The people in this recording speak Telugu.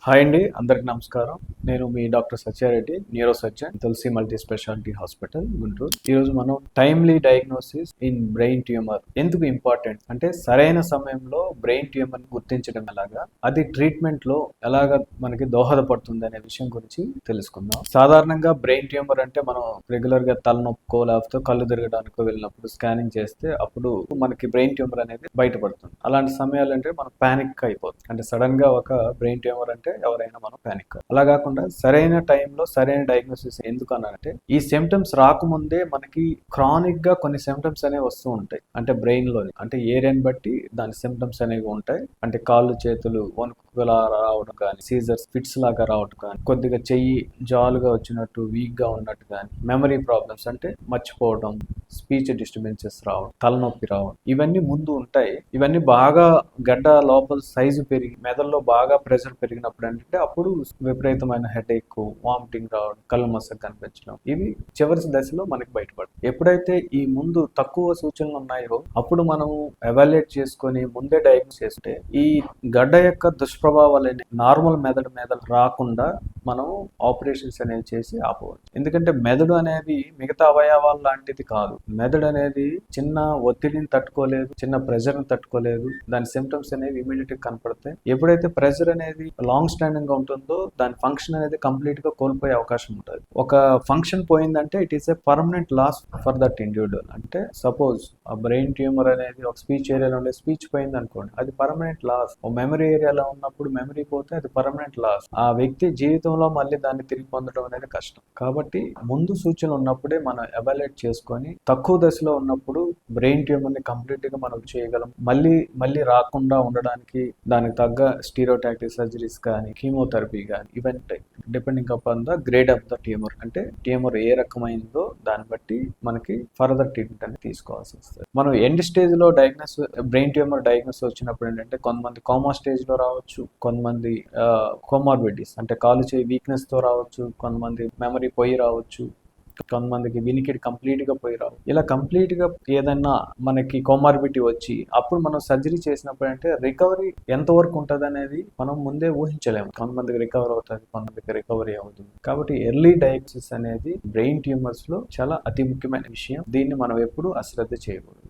హాయ్ అండి, అందరికి నమస్కారం. నేను మీ డాక్టర్ సత్యారెడ్డి, న్యూరో సర్జన్, తులసి మల్టీ స్పెషాలిటీ హాస్పిటల్, గుంటూరు. ఈరోజు మనం timely diagnosis in brain tumour ఎందుకు ఇంపార్టెంట్ అంటే సరైన సమయంలో బ్రెయిన్ ట్యూమర్ గుర్తించడం ఎలాగా, అది ట్రీట్మెంట్ లో ఎలాగా మనకి దోహదపడుతుంది అనే విషయం గురించి తెలుసుకుందాం. సాధారణంగా బ్రెయిన్ ట్యూమర్ అంటే మనం రెగ్యులర్ గా తలనొప్పుకో లేకపోతే కళ్ళు తిరగడానికో వెళ్ళినప్పుడు స్కానింగ్ చేస్తే అప్పుడు మనకి బ్రెయిన్ ట్యూమర్ అనేది బయటపడుతుంది. అలాంటి సమయాలు అంటే మనం పానిక్ అయిపోతుంది. అంటే సడన్ గా ఒక బ్రెయిన్ ట్యూమర్ అంటే ఎవరైనా మనం పానిక్. అలా కాకుండా సరైన టైంలో సరైన డయాగ్నోసిస్ ఎందుకు అన్నారంటే ఈ సిమ్టమ్స్ రాకముందే మనకి క్రానిక్ గా కొన్ని సిమ్టమ్స్ అనేవి వస్తూ ఉంటాయి. అంటే బ్రెయిన్ లోని అంటే ఏరియాని బట్టి దాని సిమ్టమ్స్ అనేవి ఉంటాయి. అంటే కాళ్ళు చేతులు వణుకులా రావడం కానీ, సీజర్స్ ఫిట్స్ లాగా రావడం కానీ, కొద్దిగా చెయ్యి జాలుగా వచ్చినట్టు వీక్ గా ఉన్నట్టు కానీ, మెమరీ ప్రాబ్లమ్స్ అంటే మర్చిపోవడం, స్పీచ్ డిస్టర్బెన్సెస్ రావడం, తలనొప్పి రావడం, ఇవన్నీ ముందు ఉంటాయి. ఇవన్నీ బాగా గడ్డ లోపల సైజు పెరిగి మెదడులో బాగా ప్రెషర్ పెరిగినప్పుడు ఏంటంటే అప్పుడు విపరీతమైన హెడేక్, వామిటింగ్ రావడం, కళ్ళు మసక కనిపించడం, ఇవి చివరి దశలో మనకి బయటపడతాయి. ఎప్పుడైతే ఈ ముందు తక్కువ సూచనలు ఉన్నాయో అప్పుడు మనం ఎవాల్యుయేట్ చేసుకొని ముందే డయాగ్నోస్ చేస్తే ఈ గడ్డ యొక్క దుష్ప్రభావాలని నార్మల్ మెదడు మీద రాకుండా మనం ఆపరేషన్స్ అనేవి చేసి ఆపవచ్చు. ఎందుకంటే మెదడు అనేది మిగతా అవయవాలు లాంటిది కాదు. మెదడు అనేది చిన్న ఒత్తిడిని తట్టుకోలేదు, చిన్న ప్రెషర్ ని తట్టుకోలేదు. దాని సిమ్టమ్స్ అనేవి ఇమీడియట్ గా కనపడతాయి. ఎప్పుడైతే ప్రెషర్ అనేది లాంగ్ స్టాండింగ్ గా ఉంటుందో దాని ఫంక్షన్ అనేది కంప్లీట్ గా కోల్పోయే అవకాశం ఉంటుంది. ఒక ఫంక్షన్ పోయిందంటే it is a permanent loss for that individual. అంటే సపోజ్ ఆ బ్రెయిన్ ట్యూమర్ అనేది ఒక స్పీచ్ ఏరియాలో ఉండే స్పీచ్ పోయింది అనుకోండి, అది పర్మనెంట్ లాస్. ఒక మెమరీ ఏరియాలో ఉన్నప్పుడు మెమరీ పోతే అది పర్మనెంట్ లాస్. ఆ వ్యక్తి జీవితంలో మళ్ళీ దాన్ని తిరిగి పొందడం అనేది కష్టం. కాబట్టి ముందు సూచనలు ఉన్నప్పుడే మనం ఎవాల్యుయేట్ చేసుకొని తక్కువ దశలో ఉన్నప్పుడు బ్రెయిన్ ట్యూమర్ ని కంప్లీట్ గా మనం చేయగలం. మళ్ళీ రాకుండా ఉండడానికి దానికి తగ్గ స్టీరియోటాక్టిక్ సర్జరీస్ కానీ, కీమోథెరపీ కానీ, ఇవన్నీ depending upon the grade of the tumour. అంటే ట్యూమర్ ఏ రకమైందో దాన్ని బట్టి మనకి ఫర్దర్ ట్రీట్మెంట్ అనేది తీసుకోవాల్సి వస్తుంది. మనం ఎండ్ స్టేజ్ లో బ్రెయిన్ ట్యూమర్ డయాగ్నోస్ వచ్చినప్పుడు ఏంటంటే కొంతమంది కోమా స్టేజ్ లో రావచ్చు, కొంతమంది కోమార్బిడిటీస్ అంటే కాలు చేయి వీక్నెస్ తో రావచ్చు, కొంతమంది మెమరీ పోయి రావచ్చు, కొంతమందికి వినికిడి కంప్లీట్ గా పోయి రావు. ఇలా కంప్లీట్ గా ఏదైనా మనకి కోమార్బిటీ వచ్చి అప్పుడు మనం సర్జరీ చేసినప్పుడు అంటే రికవరీ ఎంత వరకు ఉంటుంది అనేది మనం ముందే ఊహించలేము. కొంతమందికి రికవర్ అవుతుంది, కొంతమందికి రికవరీ అవుతుంది. కాబట్టి ఎర్లీ డయాగ్నోసిస్ అనేది బ్రెయిన్ ట్యూమర్స్ లో చాలా అతి ముఖ్యమైన విషయం. దీన్ని మనం ఎప్పుడు అశ్రద్ధ చేయకూడదు.